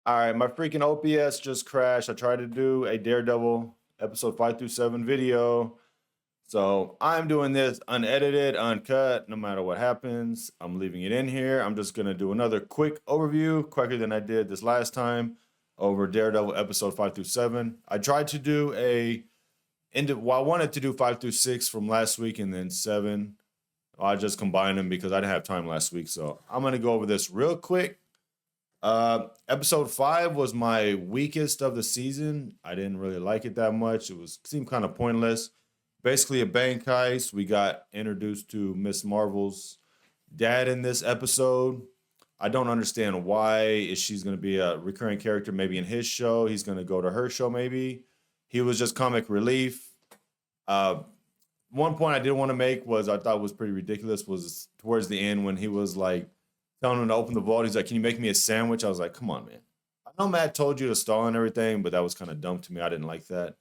All right, my freaking OPS just crashed. I tried to do a Daredevil episode 5 through 7 video. So I'm doing this unedited, uncut, no matter what happens. I'm leaving it in here. I'm just going to do another quick overview, quicker than I did this last time, over Daredevil episode 5 through 7. I tried to do I wanted to do 5 through 6 from last week and then 7. I just combined them because I didn't have time last week. So I'm going to go over this real quick. Episode 5 was my weakest of the season. I didn't really like it that much. Seemed kind of pointless. Basically a bank heist. We got introduced to Miss Marvel's dad in this episode. I don't understand why she's going to be a recurring character maybe in his show. He's going to go to her show maybe. He was just comic relief. One point I did want to make was I thought was pretty ridiculous was towards the end when he was like telling him to open the vault. He's like, "Can you make me a sandwich?" I was like, "Come on, man. I know Matt told you to stall and everything, but that was kind of dumb to me. I didn't like that."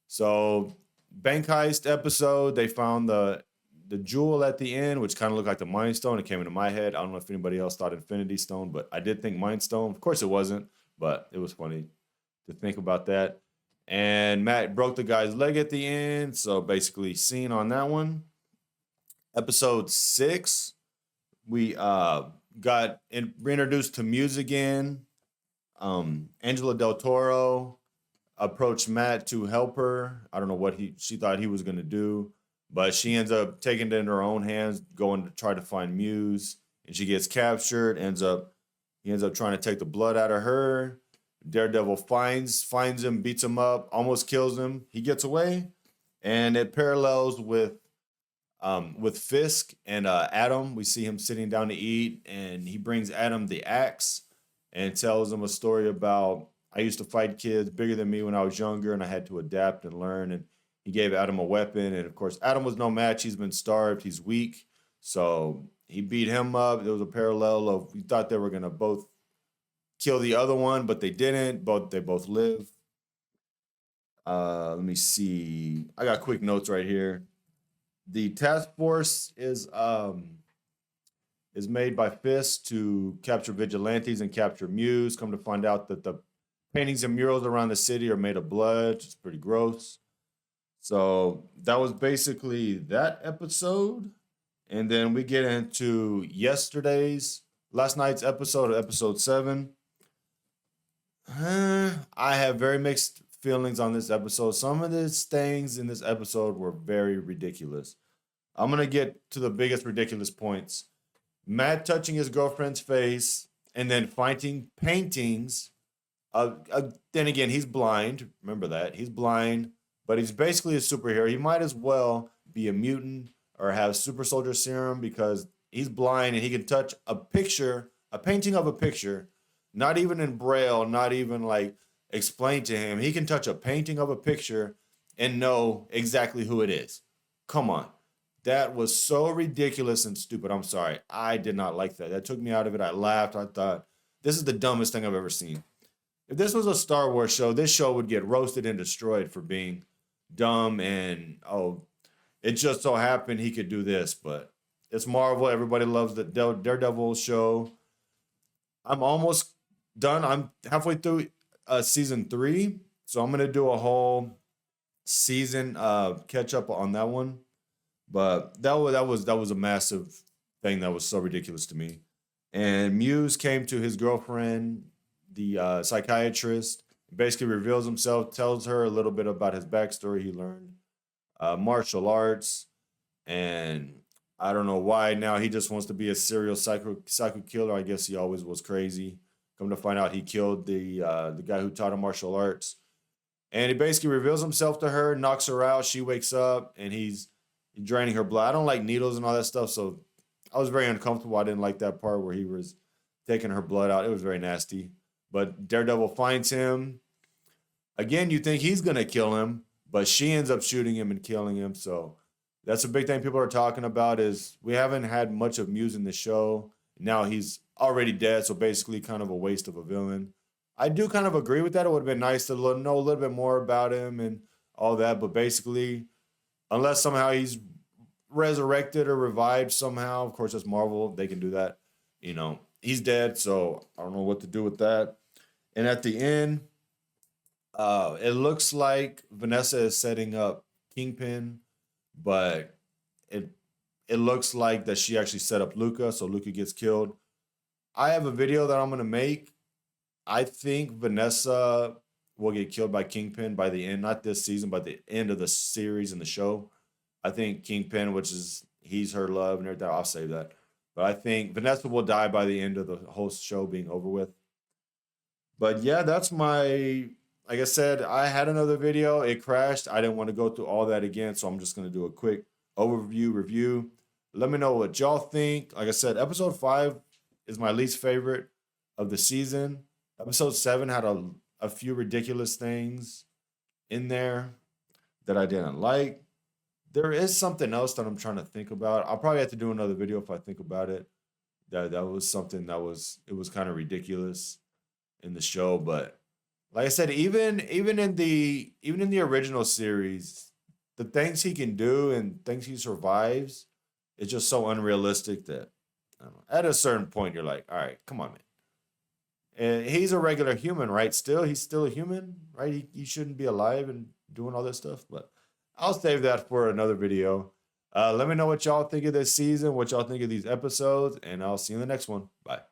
So, bank heist episode, they found the jewel at the end, which kind of looked like the Mind Stone. It came into my head. I don't know if anybody else thought Infinity Stone, but I did think Mind Stone. Of course, it wasn't, but it was funny to think about that. And Matt broke the guy's leg at the end. So basically, scene on that one. Episode 6, we got reintroduced to Muse again. Angela Del Toro approached Matt to help her. I don't know what she thought he was going to do, but she ends up taking it in her own hands, going to try to find Muse, and she gets captured. He ends up trying to take the blood out of her. Daredevil finds him, beats him up, almost kills him. He gets away, and it parallels with Fisk and Adam. We see him sitting down to eat, and he brings Adam the axe and tells him a story about, "I used to fight kids bigger than me when I was younger, and I had to adapt and learn." And he gave Adam a weapon, and of course, Adam was no match. He's been starved. He's weak, so he beat him up. There was a parallel of we thought they were gonna both kill the other one, but they didn't. They both live. Let me see. I got quick notes right here. The task force is made by Fisk to capture vigilantes and capture Muse. Come to find out that the paintings and murals around the city are made of blood. It's pretty gross. So that was basically that episode. And then we get into last night's episode 7. I have very mixed feelings on this episode. Some of the things in this episode were very ridiculous. I'm going to get to the biggest ridiculous points. Matt touching his girlfriend's face and then finding paintings. Then again, he's blind. Remember that. He's blind, but he's basically a superhero. He might as well be a mutant or have super soldier serum because he's blind and he can touch a painting of a picture, not even in braille, not even like explained to him. He can touch a painting of a picture and know exactly who it is. Come on. That was so ridiculous and stupid. I'm sorry. I did not like that. That took me out of it. I laughed. I thought, this is the dumbest thing I've ever seen. If this was a Star Wars show, this show would get roasted and destroyed for being dumb and, it just so happened he could do this. But it's Marvel. Everybody loves the Daredevil show. I'm almost done. I'm halfway through season 3. So I'm going to do a whole season catch up on that one. But that was a massive thing that was so ridiculous to me. And Muse came to his girlfriend, the psychiatrist, basically reveals himself, tells her a little bit about his backstory. He learned martial arts, and I don't know why now he just wants to be a serial psycho killer. I guess he always was crazy. Come to find out, he killed the guy who taught him martial arts, and he basically reveals himself to her, knocks her out. She wakes up, and he's draining her blood. I don't like needles and all that stuff, so I was very uncomfortable. I didn't like that part where he was taking her blood out. It was very nasty. But Daredevil finds him. Again, you think he's going to kill him, but she ends up shooting him and killing him. So that's a big thing people are talking about is we haven't had much of Muse in the show. Now he's already dead, so basically kind of a waste of a villain. I do kind of agree with that. It would have been nice to know a little bit more about him and all that, but basically, unless somehow he's resurrected or revived somehow, of course, that's Marvel. They can do that. He's dead, so I don't know what to do with that. And at the end, it looks like Vanessa is setting up Kingpin, but it it looks like that she actually set up Luca, so Luca gets killed. I have a video that I'm gonna make. I think Vanessa will get killed by Kingpin by the end, not this season, but the end of the series and the show. I think Kingpin, which is he's her love and everything. I'll save that. But I think Vanessa will die by the end of the whole show being over with. But yeah, that's my. Like I said, I had another video. It crashed. I didn't want to go through all that again, so I'm just gonna do a quick overview review. Let me know what y'all think. Like I said, episode 5 is my least favorite of the season. Episode 7 had a few ridiculous things in there that I didn't like. There is something else that I'm trying to think about. I'll probably have to do another video if I think about it. That was something that was kind of ridiculous in the show, but like I said, even in the original series, the things he can do and things he survives, it's just so unrealistic that I don't know, at a certain point you're like, all right, come on, man. And he's a regular human, right? He's still a human, right? He shouldn't be alive and doing all this stuff. But I'll save that for another video. Let me know what y'all think of this season, what y'all think of these episodes, and I'll see you in the next one. Bye.